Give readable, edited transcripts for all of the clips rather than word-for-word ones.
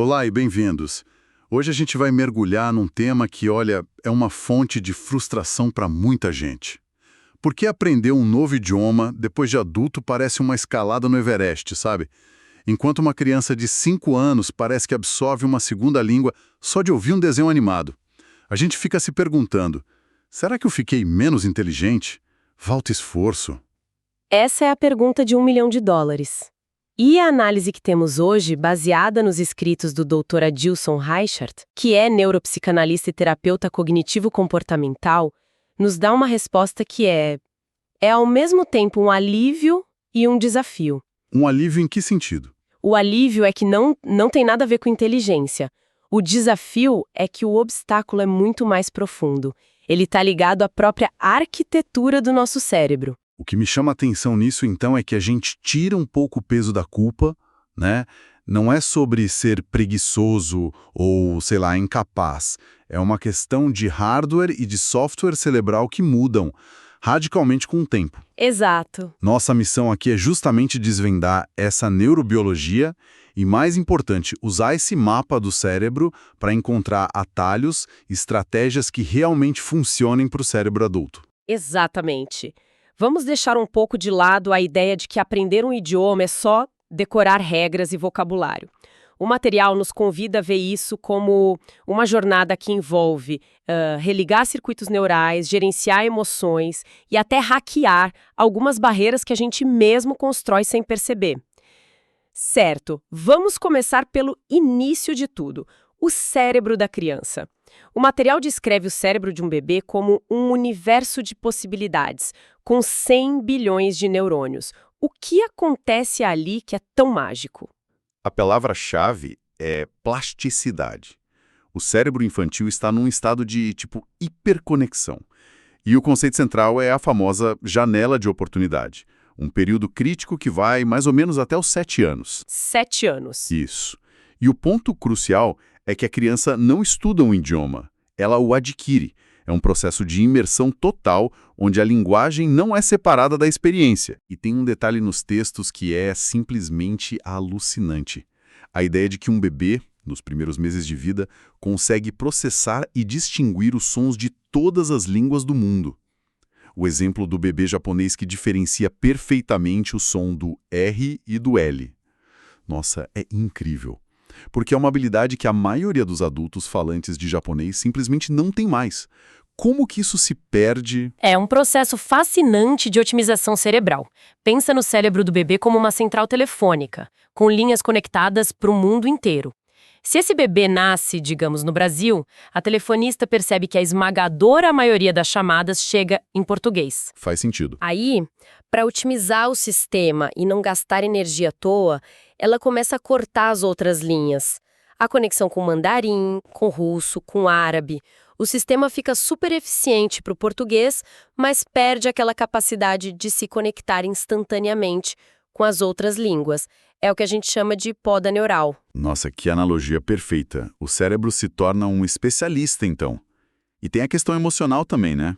Olá e bem-vindos. Hoje a gente vai mergulhar num tema que, olha, é uma fonte de frustração para muita gente. Por que aprender um novo idioma depois de adulto parece uma escalada no Everest, sabe? Enquanto uma criança de 5 anos parece que absorve uma segunda língua só de ouvir um desenho animado. A gente fica se perguntando, será que eu fiquei menos inteligente? Falta esforço? Essa é a pergunta de US$ 1 milhão. E a análise que temos hoje, baseada nos escritos do Dr. Adilson Reichert, que é neuropsicanalista e terapeuta cognitivo-comportamental, nos dá uma resposta que é ao mesmo tempo um alívio e um desafio. Um alívio em que sentido? O alívio é que não tem nada a ver com inteligência. O desafio é que o obstáculo é muito mais profundo. Ele está ligado à própria arquitetura do nosso cérebro. O que me chama a atenção nisso, então, é que a gente tira um pouco o peso da culpa, né? Não é sobre ser preguiçoso ou, sei lá, incapaz. É uma questão de hardware e de software cerebral que mudam radicalmente com o tempo. Exato. Nossa missão aqui é justamente desvendar essa neurobiologia e, mais importante, usar esse mapa do cérebro para encontrar atalhos, estratégias que realmente funcionem para o cérebro adulto. Exatamente. Vamos deixar um pouco de lado a ideia de que aprender um idioma é só decorar regras e vocabulário. O material nos convida a ver isso como uma jornada que envolve religar circuitos neurais, gerenciar emoções e até hackear algumas barreiras que a gente mesmo constrói sem perceber. Certo, vamos começar pelo início de tudo, o cérebro da criança. O material descreve o cérebro de um bebê como um universo de possibilidades, com 100 bilhões de neurônios. O que acontece ali que é tão mágico? A palavra-chave é plasticidade. O cérebro infantil está num estado de, hiperconexão. E o conceito central é a famosa janela de oportunidade, um período crítico que vai mais ou menos até os 7 anos. 7 anos. Isso. E o ponto crucial é que a criança não estuda um idioma, ela o adquire. É um processo de imersão total, onde a linguagem não é separada da experiência. E tem um detalhe nos textos que é simplesmente alucinante. A ideia de que um bebê, nos primeiros meses de vida, consegue processar e distinguir os sons de todas as línguas do mundo. O exemplo do bebê japonês que diferencia perfeitamente o som do R e do L. Nossa, é incrível. Porque é uma habilidade que a maioria dos adultos falantes de japonês simplesmente não tem mais. Como que isso se perde? É um processo fascinante de otimização cerebral. Pensa no cérebro do bebê como uma central telefônica, com linhas conectadas para o mundo inteiro. Se esse bebê nasce, digamos, no Brasil, a telefonista percebe que a esmagadora maioria das chamadas chega em português. Faz sentido. Aí, para otimizar o sistema e não gastar energia à toa, ela começa a cortar as outras linhas. A conexão com mandarim, com russo, com árabe. O sistema fica super eficiente para o português, mas perde aquela capacidade de se conectar instantaneamente com as outras línguas. É o que a gente chama de poda neural. Nossa, que analogia perfeita. O cérebro se torna um especialista, então. E tem a questão emocional também, né?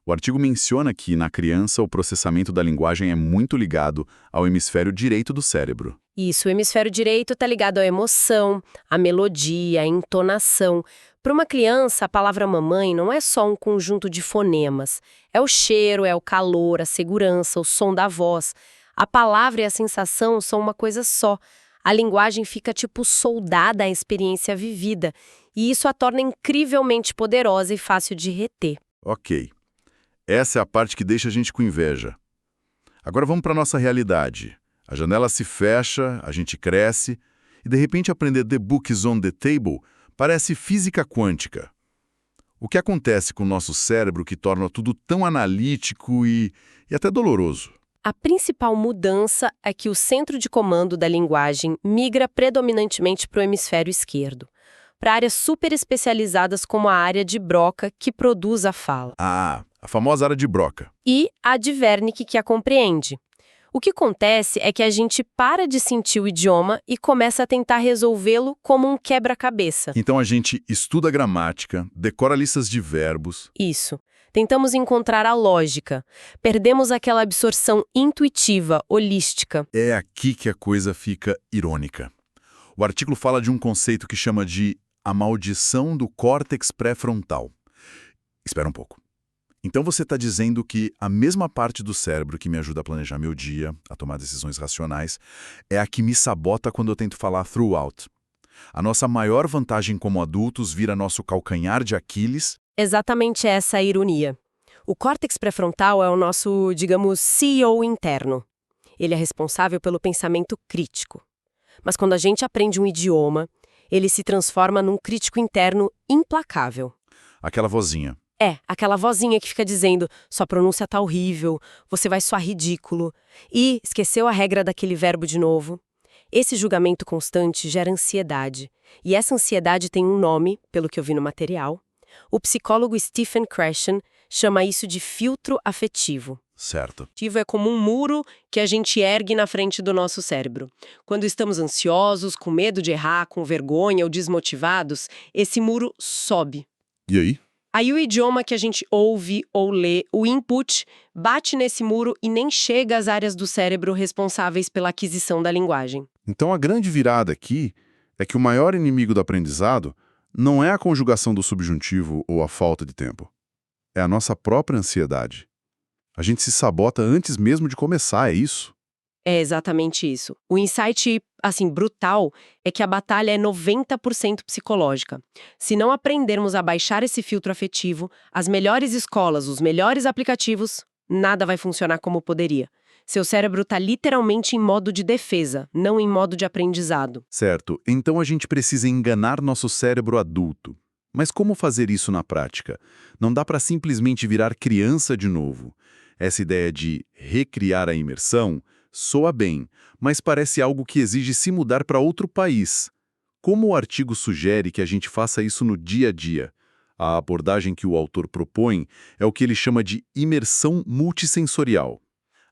O artigo menciona que, na criança, o processamento da linguagem é muito ligado ao hemisfério direito do cérebro. Isso, o hemisfério direito está ligado à emoção, à melodia, à entonação. Para uma criança, a palavra mamãe não é só um conjunto de fonemas. É o cheiro, é o calor, a segurança, o som da voz. A palavra e a sensação são uma coisa só. A linguagem fica soldada à experiência vivida. E isso a torna incrivelmente poderosa e fácil de reter. Ok. Essa é a parte que deixa a gente com inveja. Agora vamos para a nossa realidade. A janela se fecha, a gente cresce, e de repente aprender The Book is on the Table parece física quântica. O que acontece com o nosso cérebro que torna tudo tão analítico e até doloroso? A principal mudança é que o centro de comando da linguagem migra predominantemente para o hemisfério esquerdo, para áreas super especializadas como a área de Broca, que produz a fala. Ah, a famosa área de Broca. E a de Wernicke, que a compreende. O que acontece é que a gente para de sentir o idioma e começa a tentar resolvê-lo como um quebra-cabeça. Então a gente estuda a gramática, decora listas de verbos. Isso. Tentamos encontrar a lógica. Perdemos aquela absorção intuitiva, holística. É aqui que a coisa fica irônica. O artigo fala de um conceito que chama de a maldição do córtex pré-frontal. Espera um pouco. Então você está dizendo que a mesma parte do cérebro que me ajuda a planejar meu dia, a tomar decisões racionais, é a que me sabota quando eu tento falar throughout. A nossa maior vantagem como adultos vira nosso calcanhar de Aquiles. Exatamente essa é a ironia. O córtex pré-frontal é o nosso, digamos, CEO interno. Ele é responsável pelo pensamento crítico. Mas quando a gente aprende um idioma, ele se transforma num crítico interno implacável. Aquela vozinha. É, aquela vozinha que fica dizendo, sua pronúncia tá horrível, você vai soar ridículo. E esqueceu a regra daquele verbo de novo. Esse julgamento constante gera ansiedade. E essa ansiedade tem um nome, pelo que eu vi no material. O psicólogo Stephen Krashen chama isso de filtro afetivo. Certo. Afetivo é como um muro que a gente ergue na frente do nosso cérebro. Quando estamos ansiosos, com medo de errar, com vergonha ou desmotivados, esse muro sobe. E aí? Aí o idioma que a gente ouve ou lê, o input, bate nesse muro e nem chega às áreas do cérebro responsáveis pela aquisição da linguagem. Então a grande virada aqui é que o maior inimigo do aprendizado não é a conjugação do subjuntivo ou a falta de tempo. É a nossa própria ansiedade. A gente se sabota antes mesmo de começar, é isso? É exatamente isso. O insight, assim, brutal, é que a batalha é 90% psicológica. Se não aprendermos a baixar esse filtro afetivo, as melhores escolas, os melhores aplicativos, nada vai funcionar como poderia. Seu cérebro está literalmente em modo de defesa, não em modo de aprendizado. Certo, então a gente precisa enganar nosso cérebro adulto. Mas como fazer isso na prática? Não dá para simplesmente virar criança de novo. Essa ideia de recriar a imersão soa bem, mas parece algo que exige se mudar para outro país. Como o artigo sugere que a gente faça isso no dia a dia? A abordagem que o autor propõe é o que ele chama de imersão multissensorial.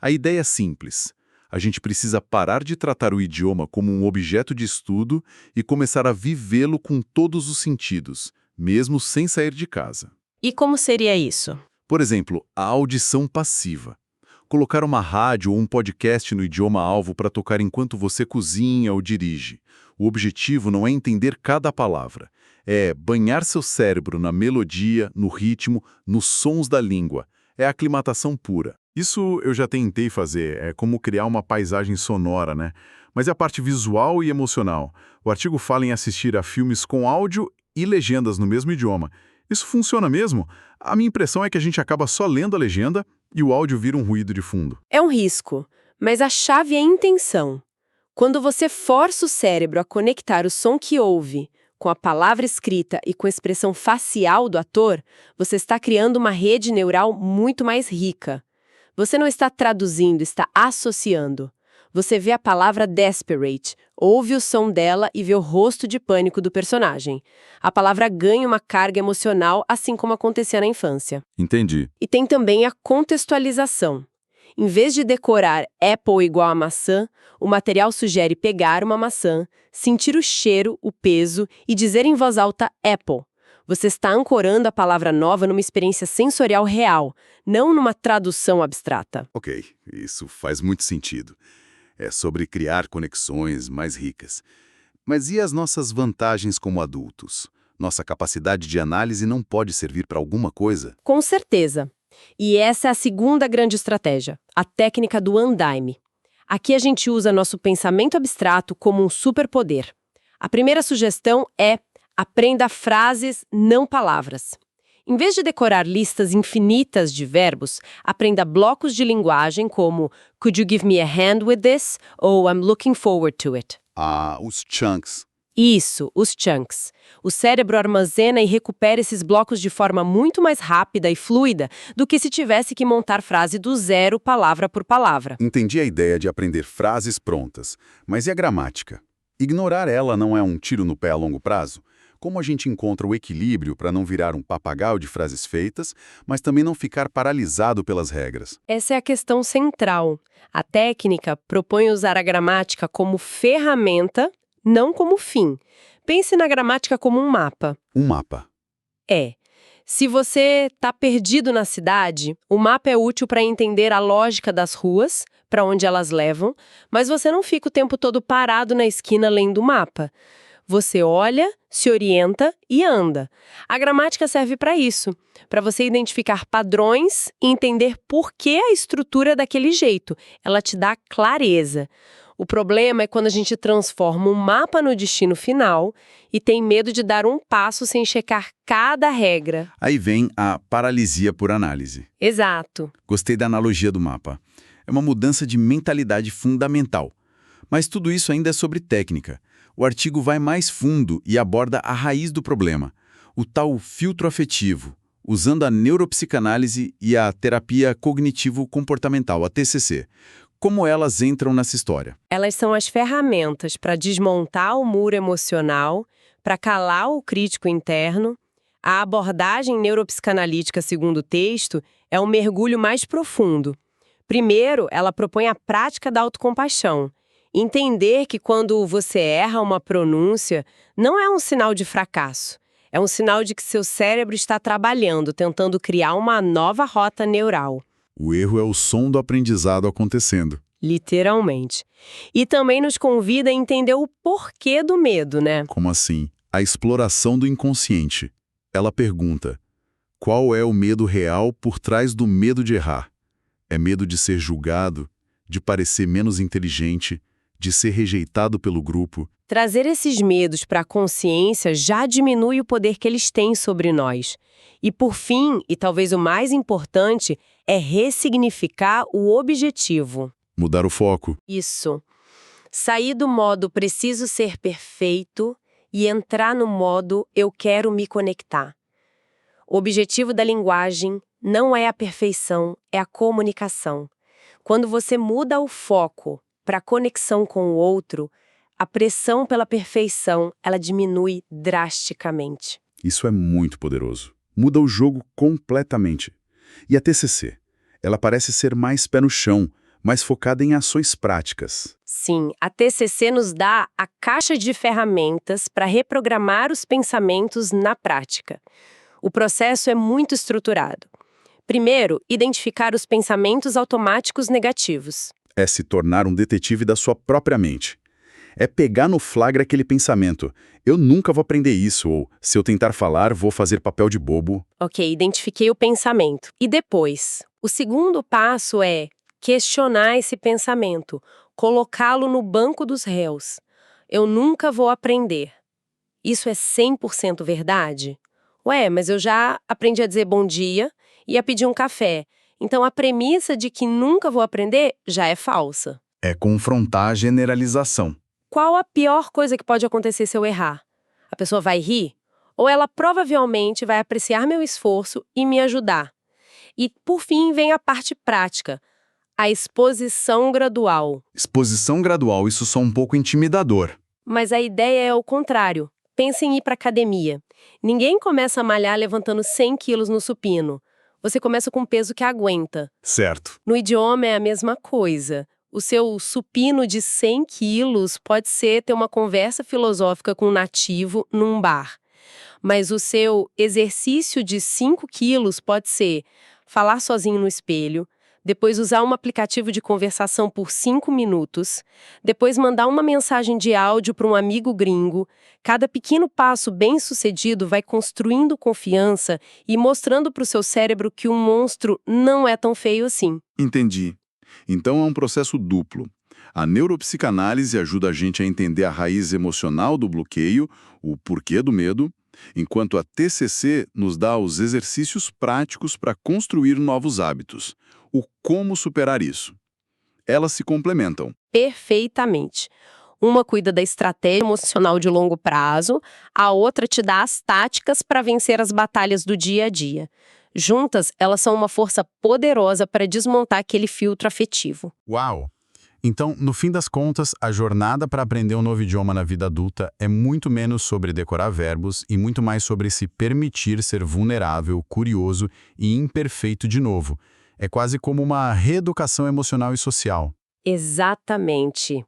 A ideia é simples. A gente precisa parar de tratar o idioma como um objeto de estudo e começar a vivê-lo com todos os sentidos, mesmo sem sair de casa. E como seria isso? Por exemplo, a audição passiva. Colocar uma rádio ou um podcast no idioma-alvo para tocar enquanto você cozinha ou dirige. O objetivo não é entender cada palavra. É banhar seu cérebro na melodia, no ritmo, nos sons da língua. É aclimatação pura. Isso eu já tentei fazer, é como criar uma paisagem sonora, né? Mas é a parte visual e emocional. O artigo fala em assistir a filmes com áudio e legendas no mesmo idioma. Isso funciona mesmo? A minha impressão é que a gente acaba só lendo a legenda e o áudio vira um ruído de fundo. É um risco, mas a chave é a intenção. Quando você força o cérebro a conectar o som que ouve com a palavra escrita e com a expressão facial do ator, você está criando uma rede neural muito mais rica. Você não está traduzindo, está associando. Você vê a palavra desperate, ouve o som dela e vê o rosto de pânico do personagem. A palavra ganha uma carga emocional, assim como acontecia na infância. Entendi. E tem também a contextualização. Em vez de decorar Apple igual a maçã, o material sugere pegar uma maçã, sentir o cheiro, o peso e dizer em voz alta Apple. Você está ancorando a palavra nova numa experiência sensorial real, não numa tradução abstrata. Ok, isso faz muito sentido. É sobre criar conexões mais ricas. Mas e as nossas vantagens como adultos? Nossa capacidade de análise não pode servir para alguma coisa? Com certeza. E essa é a segunda grande estratégia, a técnica do andaime. Aqui a gente usa nosso pensamento abstrato como um superpoder. A primeira sugestão é: aprenda frases, não palavras. Em vez de decorar listas infinitas de verbos, aprenda blocos de linguagem como Could you give me a hand with this? Ou I'm looking forward to it. Ah, os chunks. Isso, os chunks. O cérebro armazena e recupera esses blocos de forma muito mais rápida e fluida do que se tivesse que montar frase do zero, palavra por palavra. Entendi a ideia de aprender frases prontas, mas e a gramática? Ignorar ela não é um tiro no pé a longo prazo? Como a gente encontra o equilíbrio para não virar um papagaio de frases feitas, mas também não ficar paralisado pelas regras? Essa é a questão central. A técnica propõe usar a gramática como ferramenta, não como fim. Pense na gramática como um mapa. Um mapa. É. Se você está perdido na cidade, o mapa é útil para entender a lógica das ruas, para onde elas levam, mas você não fica o tempo todo parado na esquina lendo o mapa. Você olha, se orienta e anda. A gramática serve para isso, para você identificar padrões e entender por que a estrutura é daquele jeito. Ela te dá clareza. O problema é quando a gente transforma um mapa no destino final e tem medo de dar um passo sem checar cada regra. Aí vem a paralisia por análise. Exato. Gostei da analogia do mapa. É uma mudança de mentalidade fundamental. Mas tudo isso ainda é sobre técnica. O artigo vai mais fundo e aborda a raiz do problema, o tal filtro afetivo, usando a neuropsicanálise e a terapia cognitivo-comportamental, a TCC. Como elas entram nessa história? Elas são as ferramentas para desmontar o muro emocional, para calar o crítico interno. A abordagem neuropsicanalítica, segundo o texto, é um mergulho mais profundo. Primeiro, ela propõe a prática da autocompaixão. Entender que quando você erra uma pronúncia, não é um sinal de fracasso. É um sinal de que seu cérebro está trabalhando, tentando criar uma nova rota neural. O erro é o som do aprendizado acontecendo. Literalmente. E também nos convida a entender o porquê do medo, né? Como assim? A exploração do inconsciente. Ela pergunta: qual é o medo real por trás do medo de errar? É medo de ser julgado, de parecer menos inteligente, de ser rejeitado pelo grupo? Trazer esses medos para a consciência já diminui o poder que eles têm sobre nós. E por fim, e talvez o mais importante, é ressignificar o objetivo. Mudar o foco. Isso. Sair do modo preciso ser perfeito e entrar no modo eu quero me conectar. O objetivo da linguagem não é a perfeição, é a comunicação. Quando você muda o foco para a conexão com o outro, a pressão pela perfeição, ela diminui drasticamente. Isso é muito poderoso. Muda o jogo completamente. E a TCC? Ela parece ser mais pé no chão, mais focada em ações práticas. Sim, a TCC nos dá a caixa de ferramentas para reprogramar os pensamentos na prática. O processo é muito estruturado. Primeiro, identificar os pensamentos automáticos negativos. É se tornar um detetive da sua própria mente. É pegar no flagra aquele pensamento: eu nunca vou aprender isso, ou se eu tentar falar, vou fazer papel de bobo. Ok, identifiquei o pensamento. E depois? O segundo passo é questionar esse pensamento, colocá-lo no banco dos réus. Eu nunca vou aprender. Isso é 100% verdade? Ué, mas eu já aprendi a dizer bom dia e a pedir um café. Então a premissa de que nunca vou aprender já é falsa. É confrontar a generalização. Qual a pior coisa que pode acontecer se eu errar? A pessoa vai rir? Ou ela provavelmente vai apreciar meu esforço e me ajudar? E, por fim, vem a parte prática, a exposição gradual. Exposição gradual, isso só um pouco intimidador. Mas a ideia é o contrário. Pense em ir para academia. Ninguém começa a malhar levantando 100 quilos no supino. Você começa com um peso que aguenta. Certo. No idioma é a mesma coisa. O seu supino de 100 quilos pode ser ter uma conversa filosófica com um nativo num bar. Mas o seu exercício de 5 quilos pode ser falar sozinho no espelho, depois usar um aplicativo de conversação por 5 minutos, depois mandar uma mensagem de áudio para um amigo gringo. Cada pequeno passo bem-sucedido vai construindo confiança e mostrando para o seu cérebro que o monstro não é tão feio assim. Entendi. Então é um processo duplo. A neuropsicanálise ajuda a gente a entender a raiz emocional do bloqueio, o porquê do medo, enquanto a TCC nos dá os exercícios práticos para construir novos hábitos. O como superar isso. Elas se complementam. Perfeitamente. Uma cuida da estratégia emocional de longo prazo, a outra te dá as táticas para vencer as batalhas do dia a dia. Juntas, elas são uma força poderosa para desmontar aquele filtro afetivo. Uau! Então, no fim das contas, a jornada para aprender um novo idioma na vida adulta é muito menos sobre decorar verbos e muito mais sobre se permitir ser vulnerável, curioso e imperfeito de novo. É quase como uma reeducação emocional e social. Exatamente.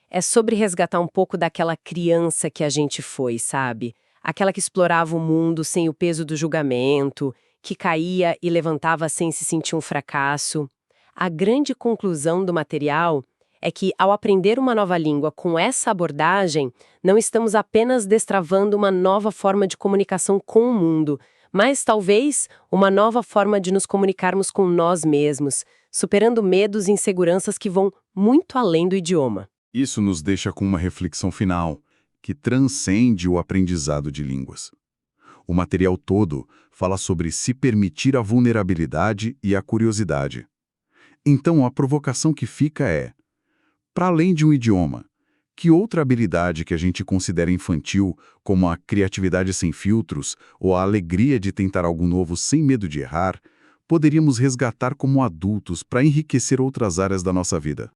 É sobre resgatar um pouco daquela criança que a gente foi, sabe? aquela que explorava o mundo sem o peso do julgamento, que caía e levantava sem se sentir um fracasso. A grande conclusão do material é que, ao aprender uma nova língua com essa abordagem, não estamos apenas destravando uma nova forma de comunicação com o mundo, mas talvez uma nova forma de nos comunicarmos com nós mesmos, superando medos e inseguranças que vão muito além do idioma. Isso nos deixa com uma reflexão final, que transcende o aprendizado de línguas. O material todo fala sobre se permitir a vulnerabilidade e a curiosidade. Então, a provocação que fica é: para além de um idioma, que outra habilidade que a gente considera infantil, como a criatividade sem filtros ou a alegria de tentar algo novo sem medo de errar, poderíamos resgatar como adultos para enriquecer outras áreas da nossa vida?